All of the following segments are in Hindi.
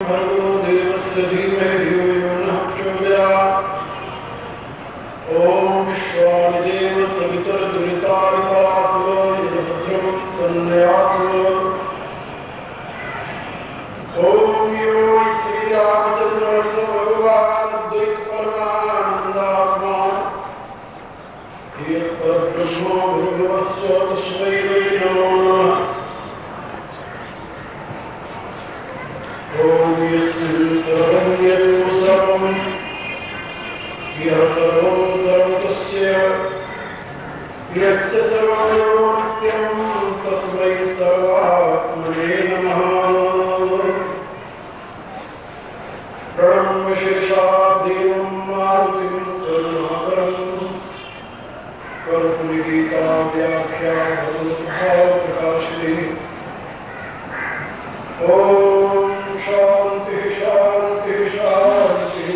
भर्गो देवस्य धीमहि धियो यो नः प्रचोदयात्। ॐ विश्वानिदेव सवितुर्दुरितारिपरासुरो यद्भद्रं तन्नयासुरो। ॐ यो श्रीरामचन्द्रस्य भगवान् अद्वैतपरमानन्दात्मा परब्रह्मो भगवस्य तस्मै नमो नमः। ॐ यस्मिन् सर्वं यतो सर्वं यः सर्वं सर्वतश्च यश्च सर्वं यो नित्यं तस्मै सर्वात्मने नमः। प्रणम्य शेषात् देवं मारुतिं करुणाकरं कर्पूरगीताव्याख्या भगवद्भावप्रकाशिनी। ॐ शांति शांति शांति।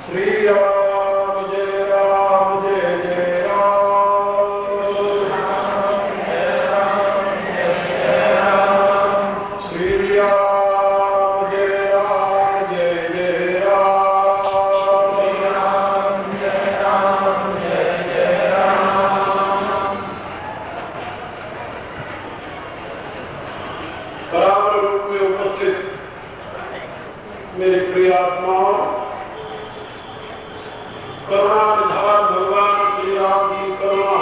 श्री राम जय जय राम। श्री राम जय राम। बराबर रूप में उपस्थित मेरे प्रिय आत्माओं, करुणा निधान भगवान श्री राम की करुणा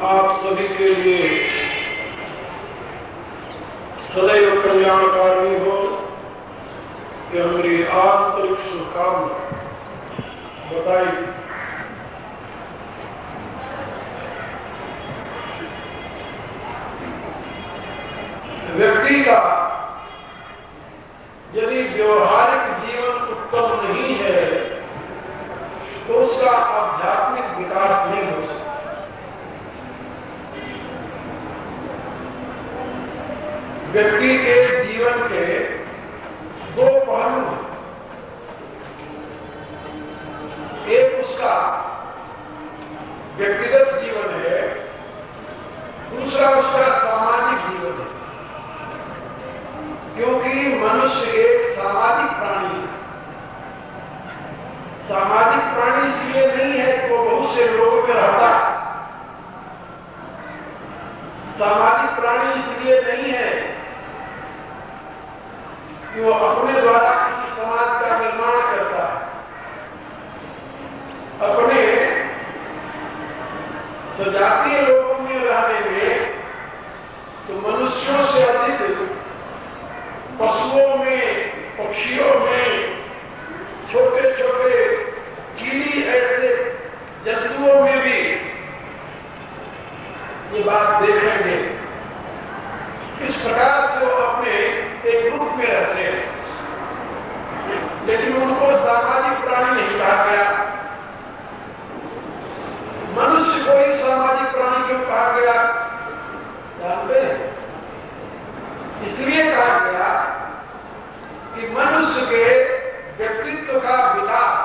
आप सभी के लिए सदैव कल्याणकारी हो, यह मेरी आंतरिक शुभकामना बताई। व्यक्ति का यदि व्यवहारिक जीवन उत्तम नहीं है तो उसका आध्यात्मिक विकास नहीं हो सकता। व्यक्ति के जीवन के दो पहलू हैं। एक उसका व्यक्तिगत जीवन है, दूसरा उसका सामाजिक जीवन है। क्योंकि मनुष्य एक सामाजिक प्राणी है। सामाजिक प्राणी इसलिए नहीं है कि वो बहुत से लोगों में रहता है। सामाजिक प्राणी इसलिए नहीं है कि वो अपने द्वारा किसी समाज का निर्माण करता है। अपने सजातीय लोगों में रहने में तो मनुष्यों से अधिक पशुओं में, पक्षियों में, छोटे छोटे कीड़ी ऐसे जंतुओं में भी ये बात देखेंगे। इस प्रकार से वो अपने एक ग्रुप में रहते हैं, लेकिन उनको सामाजिक प्राणी नहीं कहा गया। मनुष्य को ही सामाजिक प्राणी क्यों कहा गया जानते हैं? इसलिए कहा गया कि मनुष्य के व्यक्तित्व का विकास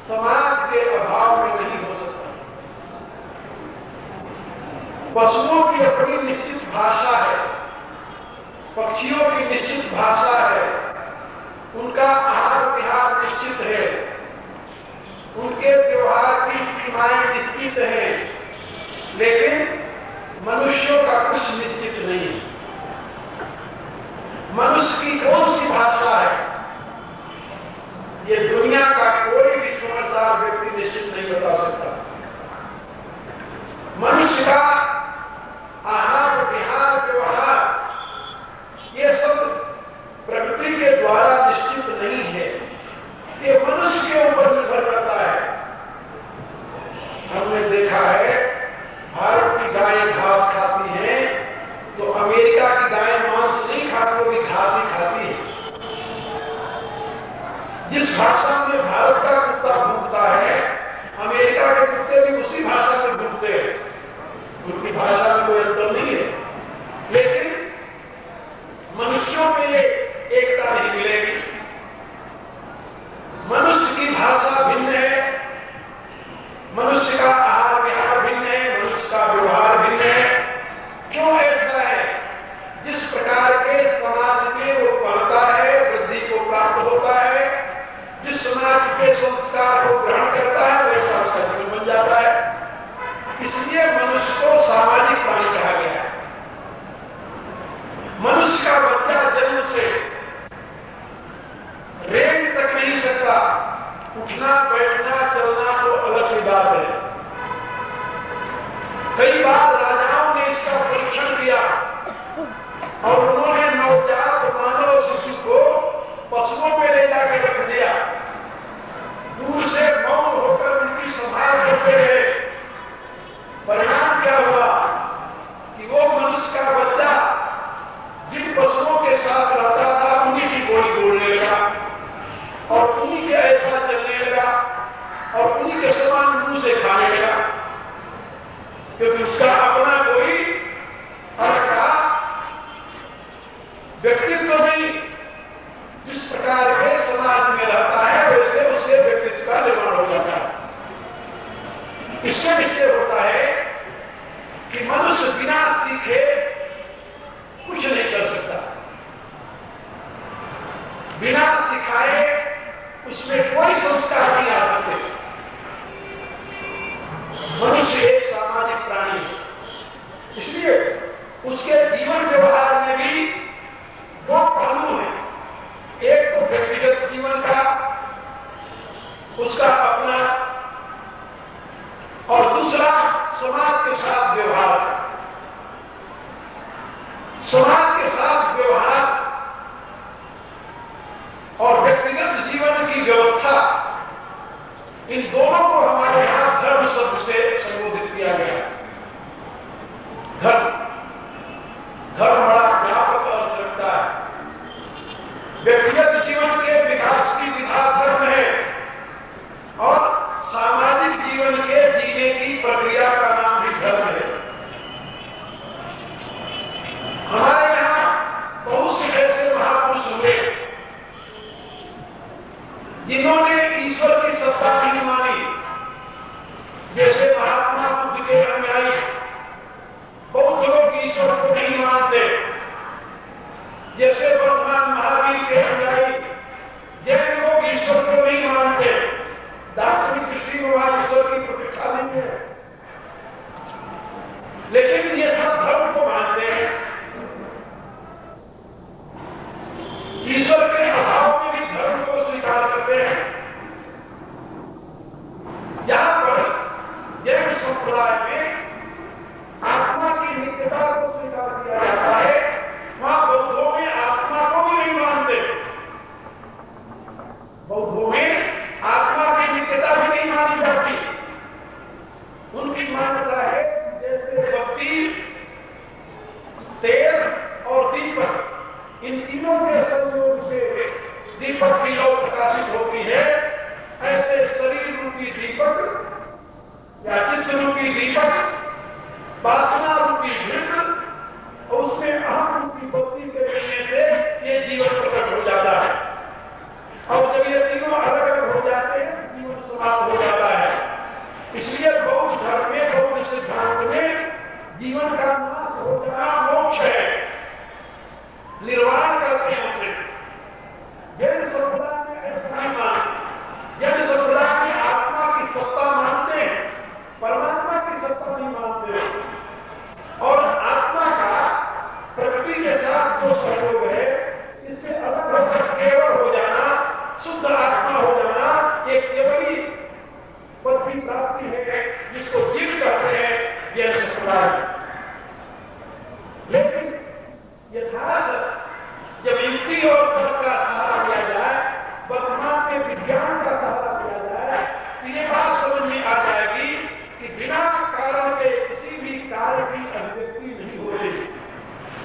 समाज के अभाव में नहीं हो सकता। पशुओं की अपनी निश्चित भाषा है, पक्षियों की निश्चित भाषा है, उनका आहार विहार निश्चित है, उनके व्यवहार की सीमाएं निश्चित हैं, लेकिन मनुष्यों का कुछ निश्चित नहीं है। मनुष्य की कौन सी भाषा है, ये दुनिया का कोई भी समझदार व्यक्ति निश्चित नहीं बता सकता। मनुष्य का आहार विहार व्यवहार ये सब प्रकृति के द्वारा निश्चित नहीं है, ये मनुष्य के ऊपर निर्भर करता है। हमने देखा है भारत की गायें घास खाती हैं तो अमेरिका की गायें मांस नहीं खाती, वो भी घास ही खाती है। जिस भाषा में भारत का कुत्ता भूखता है, अमेरिका के कुत्ते भी उसी भाषा में भूखते हैं। उनकी भाषा में कोई अंतर नहीं है, लेकिन मनुष्यों में ये एकता नहीं मिलेगी। मनुष्य की भाषा भिन्न है, मनुष्य का आहार विहार भिन्न है, मनुष्य का व्यवहार भिन्न है। क्यों ऐसा है? उसके जीवन व्यवहार में भी दो पहलू हैं। एक तो व्यक्तिगत जीवन का, उसका अपना, और दूसरा समाज के साथ व्यवहार का। समाज के साथ व्यवहार और व्यक्तिगत जीवन की व्यवस्था, इन दोनों को हमारे यहां धर्म शब्द से संबोधित किया गया है। धर्म बड़ा व्यापक अर्थ रखता है। व्यक्तिगत जीवन के विकास की विधा धर्म है और सामाजिक जीवन के जीने की प्रक्रिया का नाम भी धर्म है। हमारे यहां बहुत से ऐसे महापुरुष हुए जिन्होंने ईश्वर की सत्ता नहीं मानी, जैसे महात्मा बुद्ध के अनुयायी। बौद्ध लोग ईश्वर को नहीं मानते, जैसे वर्तमान महावीर के अनुयायी। जैन लोग ईश्वर को नहीं मानते, दार्शनिक दृष्टि में वहां ईश्वर की प्रतिष्ठा नहीं है, लेकिन ये सब धर्म को मानते हैं। ईश्वर के अभाव में भी धर्म को स्वीकार करते हैं। जहां पर जैन संप्रदाय में आत्मा की नित्यता को स्वीकार किया जाता है, वहां बौद्धों में आत्मा को भी नहीं मानते। बौद्धों में आत्मा की नित्यता भी नहीं मानी जाती। उनकी मान्यता है जैसे बत्ती, तेल और दीपक, इन तीनों के संयोग से दीपक की लौ प्रकाशित होती है, ऐसे शरीर रूपी दीपक या चित्त रूपी दीपक, वासना रूपी घृत और उसमें अहम रूपी बत्ती के मिलने से ये जीवन प्रकट हो जाता है। और जब ये तीनों अलग अलग हो जाते हैं, जीवन समाप्त हो जाता है। इसलिए बौद्ध धर्म में, बौद्ध सिद्धांत में जीवन का नाश हो जाना मोक्ष है, निर्वाण करते हैं उसे। जैन संप्रदाय में ऐसा नहीं मानते। जैन संप्रदाय में आत्मा की सत्ता मानते हैं, परमात्मा की सत्ता नहीं मानते। और आत्मा का प्रकृति के साथ जो सहयोग है, इससे अलग होकर केवल हो जाना, शुद्ध आत्मा हो जाना, एक केवली पद की प्राप्ति है, जिसको जीव कहते हैं जैन संप्रदाय। लेकिन यथार्थ जब युक्ति और तर्क का सहारा लिया जाए, वर्तमान के विज्ञान का सहारा लिया जाए, तो ये बात समझ में आ जाएगी कि बिना कारण के किसी भी कार्य की अभिव्यक्ति नहीं होती।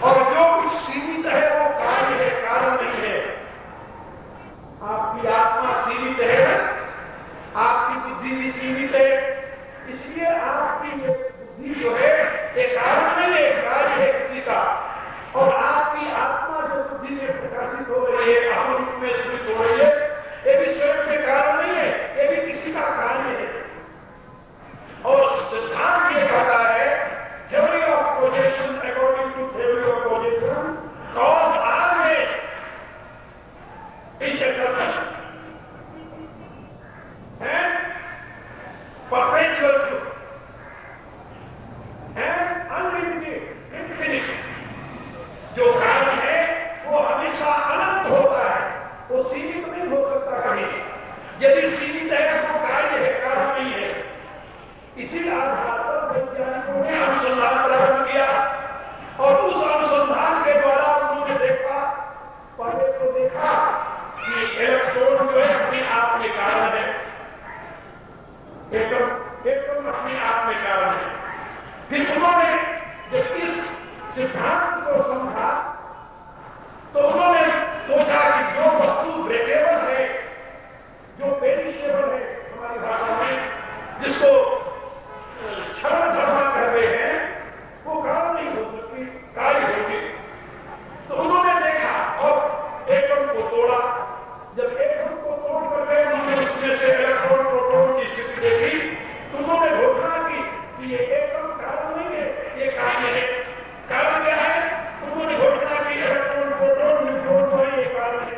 और जो कुछ सीमित है वो कार्य है, कारण नहीं है। आपकी आत्मा सीमित है, आपकी बुद्धि भी सीमित है, इसलिए आपकी बुद्धि जो है एक कारण नहीं है, कार्य है किसी का। और आपकी आत्मा जो बुद्धि में प्रकाशित हो रही है, अहम रूप में स्थित हो रही है, ये भी स्वयं के कारण नहीं है, ये भी किसी का कार्य है। और सिद्धांत ये कहता है, theory of causation, according to theory of causation, cause are में perpetual truth and unlimited infinity. जो कारण है वो हमेशा अनंत होता है, वो सीमित नहीं हो सकता कभी। यदि सीमित है तो कार्य है, कारण नहीं है। इसी आधार पर वैज्ञानिकों ने अनुसंधान प्रारंभ किया और उस अनुसंधान के द्वारा उन्होंने देखा, पहले तो देखा कि इलेक्ट्रॉन जो है अपने आप में कारण है, एटम अपने आप में कारण है। फिर उन्होंने जब इस सिद्धांत को समझा तो उन्होंने सोचा कि जो वस्तु ब्रेकेबल है, जो पेरिशेबल है हमारी भाषा में, जिसको क्षण धर्मा कहते हैं, वो कारण नहीं हो सकती, कार्य होगी। तो उन्होंने देखा और एटम को तोड़ा। जब एटम को तोड़ करके उन्होंने उसमें से इलेक्ट्रॉन प्रोटॉन की स्थिति देखी, तो उन्होंने घोषणा की कि ये एटम कारण नहीं है, ये कार्य है। कारण क्या है? उन्होंने घोषणा की इलेक्ट्रॉन प्रोटॉन न्यूट्रॉन ये कारण है।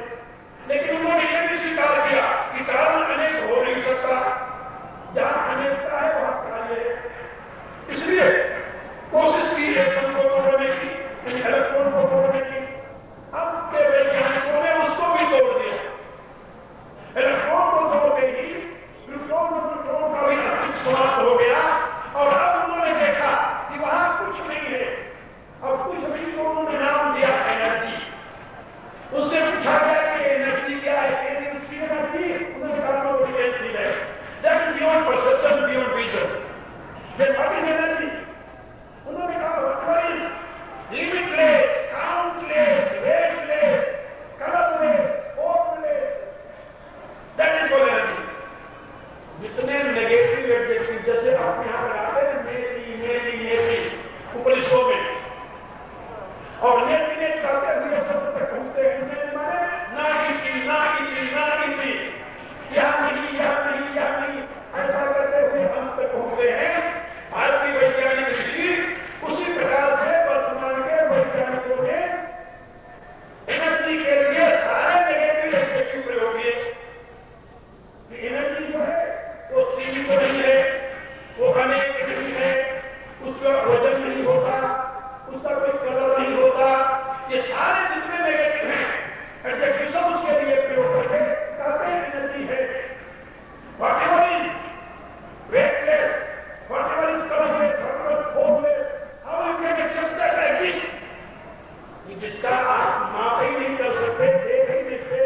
जिसका आप माप ही नहीं कर सकते, देख ही नहीं सकते,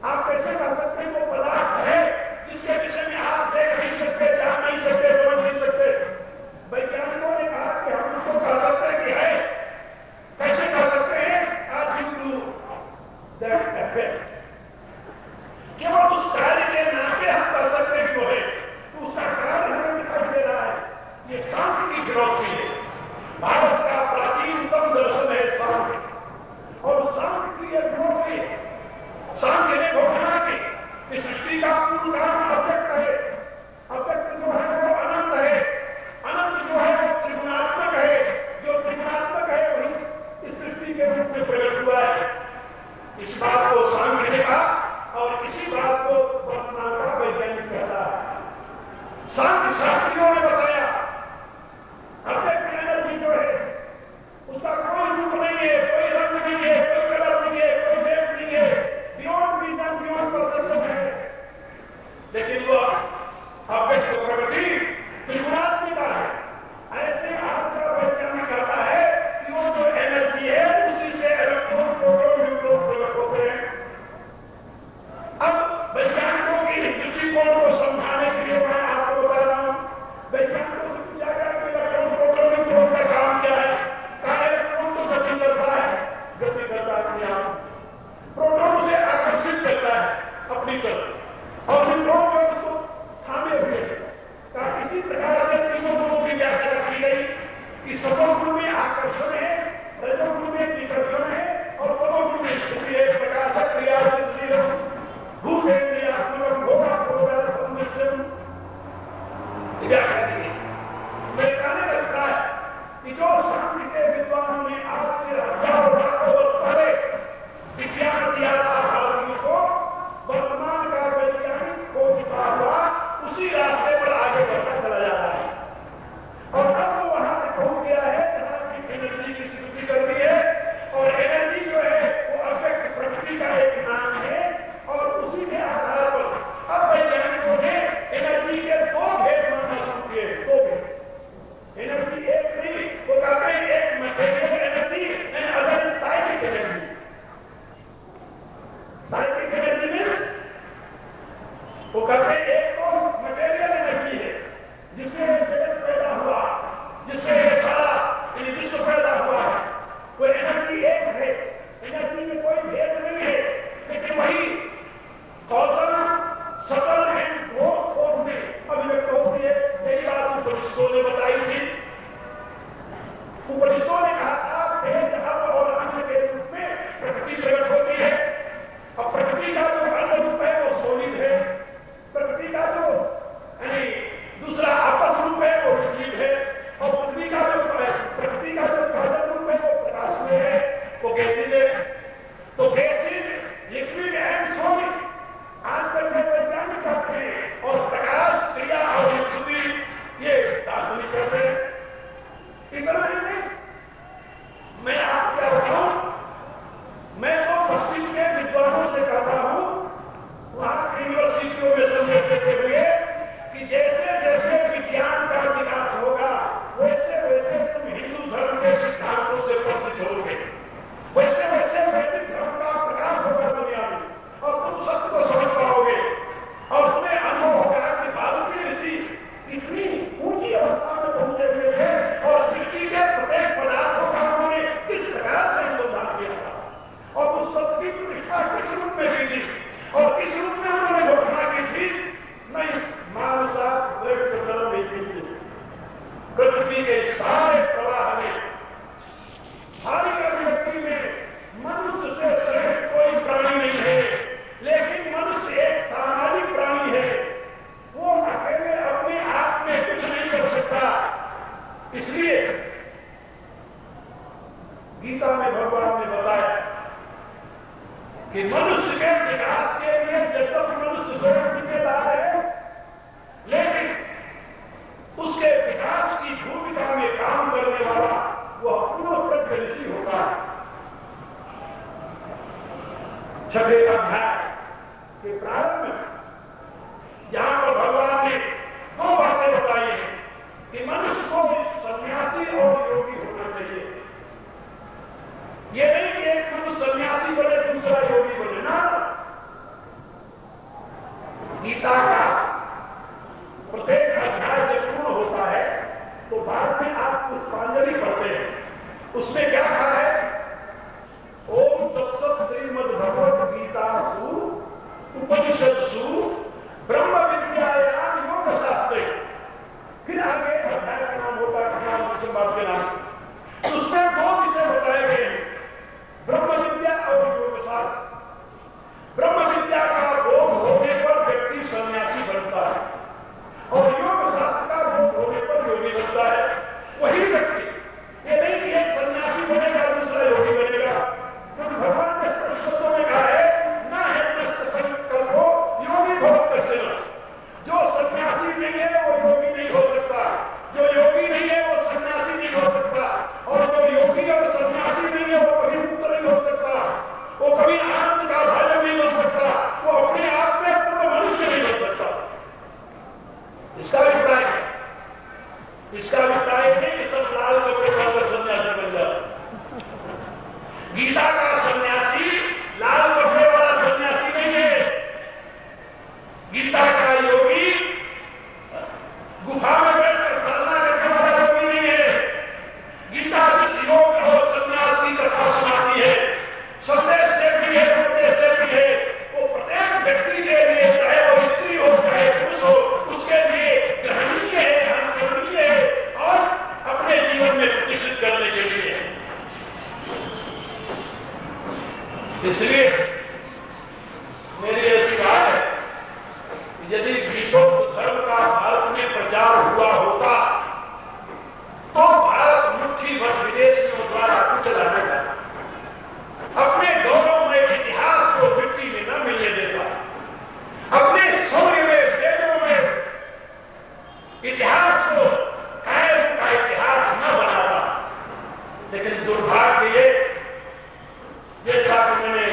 आप कैसे कर सकते हैं? वो पदार्थ है जिसके विषय में आप देख नहीं सकते, जान नहीं सकते, समझ नहीं सकते। वैज्ञानिकों ने कहा कि हम उसको कह सकते हैं कि है। कैसे कह सकते हैं? आप केवल उस कार्य के नाते हम कर सकते हैं कि वो है, तो उसका कार्य हमें दिखाई दे रहा है। ये सांख्य की फिलॉसफी है, भारत का प्राचीनतम दर्शन है सांख्य। और सांख्य की यह फिलॉसफी है, सांख्य ने घोषणा की कि सृष्टि का पूर्ण कारण अव्यक्त है। अव्यक्त जो है वो अनंत है, अनंत जो है वो त्रिगुणात्मक है, जो त्रिगुणात्मक है वही इस सृष्टि के रूप में प्रकट हुआ है। इस बात को सांख्य ने कहा और इसी बात को वर्तमान का वैज्ञानिक कहता है। सांख्य शास्त्रियों ने बताया अव्यक्त एनर्जी जो है उसका कोई रूप नहीं है, कोई रंग नहीं है, कोई कलर नहीं है, कोई वेट नहीं है, बियॉन्ड विजन, बियॉन्ड परसेप्शन है। लेकिन वो अव्यक्त प्रकृति त्रिगुणात्मिका है। ऐसे आपका वैज्ञानिक कहता है कि वो जो एनर्जी है उसी से इलेक्ट्रॉन, प्रोटॉन, न्यूट्रॉन प्रकट होते हैं। अब वैज्ञानिकों की इस दृष्टिकोण को समझाने के लिए मैं आपको बता रहा हूं। वैज्ञानिकों से पूछा गया कि इलेक्ट्रॉन, प्रोटॉन, न्यूट्रॉन का काम क्या है? कहा इलेक्ट्रॉन तो गति करता है, गति करता है अपने आप। प्रोटॉन उसे आकर्षित करता है अपनी तरफ और न्यूट्रॉन जो उसको थामे हुए है। इसी प्रकार से तीनों गुणों की व्याख्या की गई कि सतोगुण में आकर्षण है, रजोगुण में विकर्षण है और तमोगुण में स्थिति है। प्रकाशक क्रिया भूतेन्द्रियात्मक व्याख्या दी। मैं कहने लगता है कि जो सांख्य के विद्वानों ने आज से हजारों वर्ष पहले विज्ञान दिया था भारतीयों को, वर्तमान का वैज्ञानिक खोजता हुआ उसी रास्ते पर आगे बढ़ता चला जा रहा है। और अब वो वहां से पहुंच गया है जहां की एनर्जी की स्वीकृति करती है। और एनर्जी जो है वो अव्यक्त प्रकृति का एक नाम है और उसी के आधार पर अब वैज्ञानिकों ने एनर्जी के दो भेद मानना शुरू किए। दो भेद, एनर्जी एक नहीं, वो कहते हैं एक material energy and other is psychic energy. Psychic energy में वो कहते हैं एक तो मटेरियल एनर्जी है जिससे जगत पैदा हुआ, जिससे सारा विश्व पैदा हुआ है, वो एनर्जी एक है। एनर्जी में कोई भेद नहीं है, लेकिन वही कौशल, सकल एंड ग्रोथ फॉर्म में अभिव्यक्त होती है। यही बात उपनिषदों ने बताई थी। उपनिषदों ने कहा था भेद अब और अन्य के रूप में प्रकृति प्रकट होती है। अब प्रकृति का जो अन्य रूप है वो सोलिड है, प्रकृति का जो दूसरा आपस रूप है वो लिक्विड है, और प्रकृति का जो पहला रूप है वो प्रकाश में है, वो गैसीय है। तो गैसीय, लिक्विड एंड सॉलिड आजकल के वैज्ञानिक कहते हैं, और प्रकाश, क्रिया और स्थिति ये दार्शनिक कहते हैं। इतना ही नहीं, मैं आप क्या बताऊं, मैं तो पश्चिम के विद्वानों से कहता हूं, वहां की यूनिवर्सिटियों में संदेश देते हुए कि जैसे जैसे विज्ञान का विकास होगा वैसे वैसे तुम हिंदू धर्म के सिद्धांतों से परिचित होगे, वैसे वैसे वैदिक धर्म का प्रकाश होगा दुनिया में और तुम सत्य को समझ पाओगे। और तुम्हें अनुभव होगा कि भारतीय ऋषि इतनी ऊंची अवस्था में पहुंचे हुए थे और सृष्टि के प्रत्येक पदार्थों का उन्होंने किस प्रकार से अनुसंधान किया था और उस सत्य की प्रतिष्ठा किस रूप में की थी और किस रूप में उन्होंने घोषणा की थी। नहीं, मानसा प्रकृति के सारे प्रवाह में, सारी अभिव्यक्ति में मनुष्य से श्रेष्ठ कोई प्राणी नहीं है, लेकिन मनुष्य एक सामाजिक प्राणी है। वो अकेले अपने आप में कुछ नहीं कर सकता। इसलिए गीता में भगवान ने बताया कि मनुष्य के विकास के लिए जब तक मनुष्य स्वयं जिम्मेदार है, लेकिन उसके विकास की भूमिका में काम करने वाला वह पूर्णप्रज्ञ ऋषि होगा। छठे अध्याय के प्रारंभ में जहां पर भगवान ने दो बातें बताई हैं कि फिर आगे अध्याय का नाम होता है कठिनाई बात के नाम से। तो उसमें दो विषय बताए गए हैं, ब्रह्म विद्या और योग शास्त्र। ब्रह्म विद्या का बोध होने पर व्यक्ति सन्यासी बनता है और योग शास्त्र का बोध होने पर योगी बनता है। वही व्यक्ति, ये नहीं कि एक सन्यासी बनेगा दूसरा योगी बनेगा, क्योंकि भगवान ने शब्दों में कहा है ना है संकल्प हो योगी बहुत कष्ट न। जो सन्यासी नहीं है वो योगी नहीं हो सकता, जो योगी नहीं है वो सन्यासी नहीं हो सकता, और जो योगी और सन्यासी नहीं है वो कभी मुक्त नहीं हो सकता, वो कभी आनंद का भाजन नहीं हो सकता, वो अपने आप में पूर्ण मनुष्य नहीं हो सकता। इसका अभिप्राय है, इसका अभिप्राय है कि सब लाल कपड़े पहनकर सन्यासी बन जाए। गीता का सन्यासी लाल कपड़े वाला सन्यासी नहीं है। गीता का योगी गुफा में बैठकर साधना करने वाला योगी नहीं है। गीता किस योग और सन्यास की कथा सुनाती है, संदेश देती है, उपदेश देती है। वो प्रत्येक व्यक्ति के लिए, चाहे वो स्त्री हो चाहे पुरुष हो, उसके लिए ग्रहणीय है, अनुकरणीय है और अपने जीवन में प्रतिष्ठित करने के लिए। इसलिए मेरी ऐसी बात है, यदि गीतोक्त धर्म का भारत में प्रचार हुआ होता तो भारत मुट्ठी भर विदेशियों द्वारा कुचला न जाता, अपने गौरवमय इतिहास को मिट्टी में न मिलने देता, अपने शौर्य में वेदों में इतिहास को कायम का इतिहास न बनाता। लेकिन दुर्भाग्य ये, जैसा कि मैंने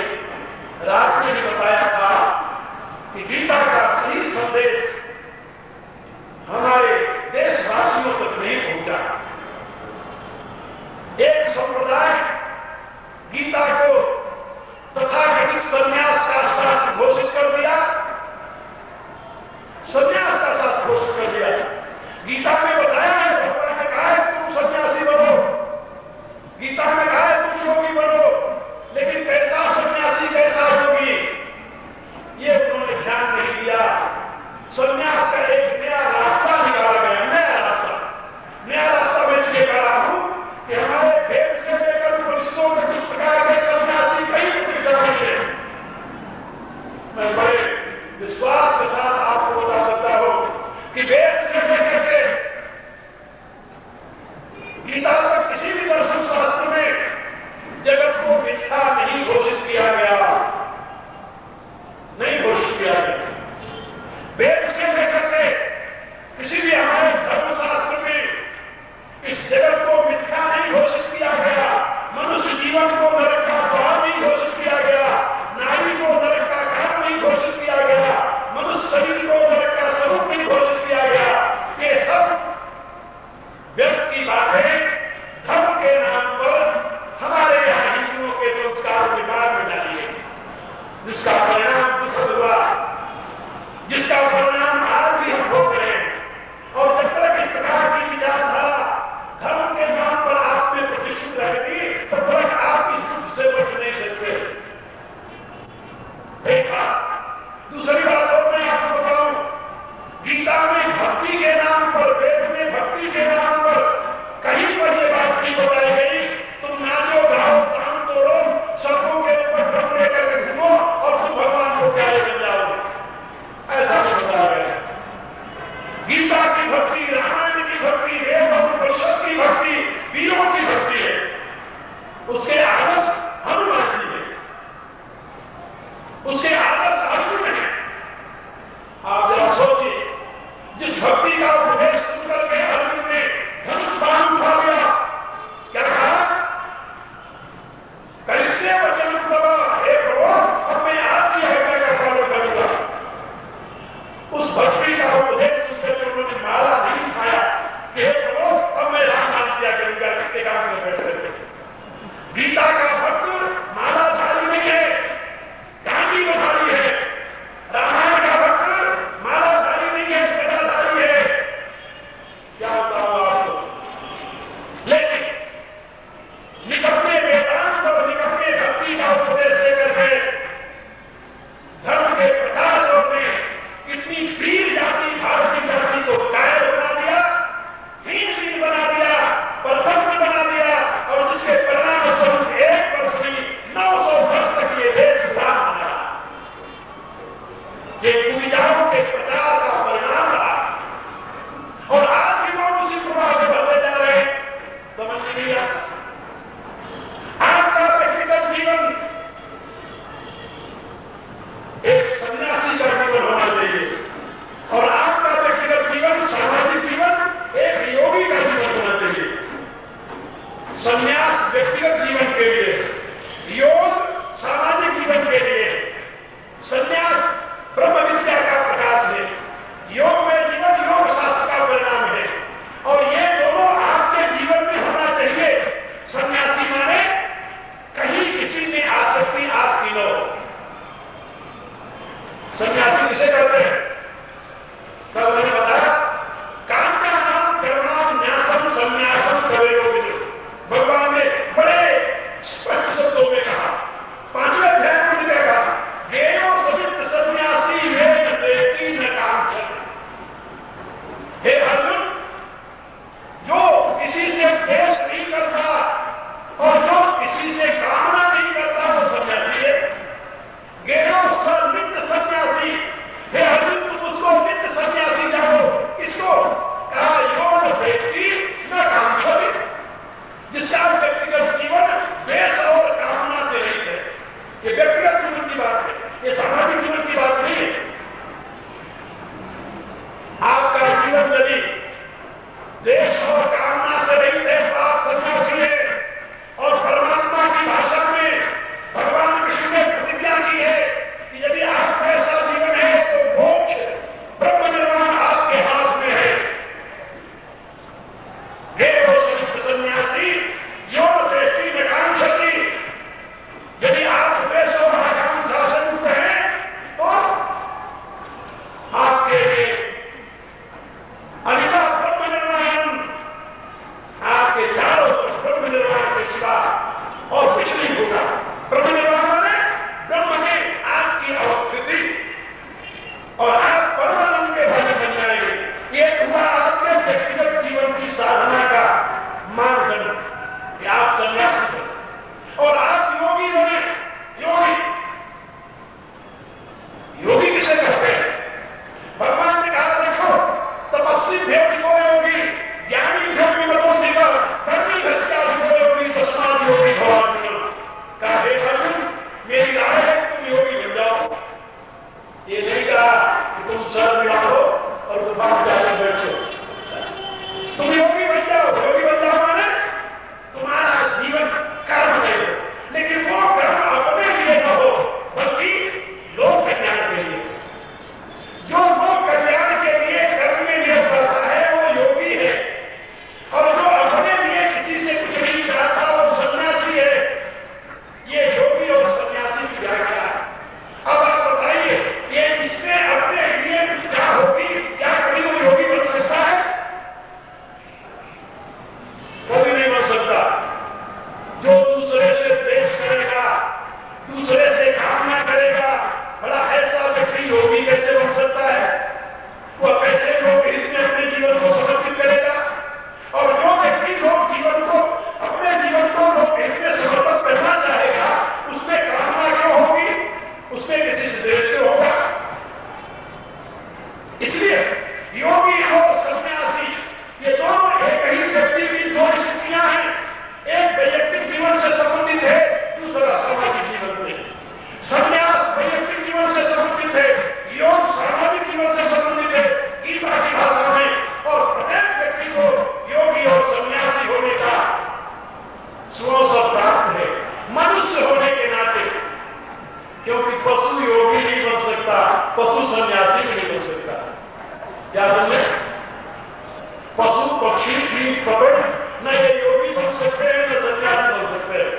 पकड़, न ये योगी बन सकते हैं, न सन्यासी बन सकते हैं।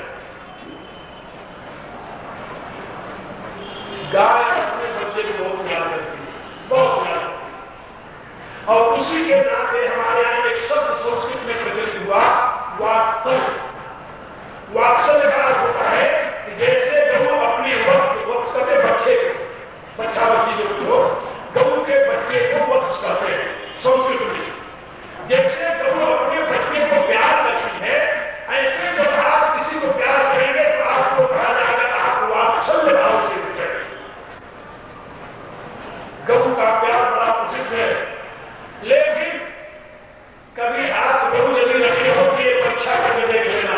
गाय अपने बच्चे को बहुत प्यार करती है, बहुत प्यार करती है। और उसी के नाते हमारे यहाँ एक शब्द संस्कृत में प्रचलित हुआ, वात्सल्य। वात्सल्य का अर्थ होता है कि जैसे गौ अपनी वत्स कहते बच्चे को, बच्चा बच्ची जो हो, गौ के बच्चे को वत्स कहते हैं संस्कृत में। जैसे गौ अपने बच्चे को प्यार करती है, ऐसे जब आप किसी को प्यार करेंगे तो आपको कहा जाएगा आप वात्सल्य भाव से करें। गौ का प्यार बड़ा प्रसिद्ध है, लेकिन कभी आप गौ यदि रखे हो कि ये परीक्षा करके देख लेना,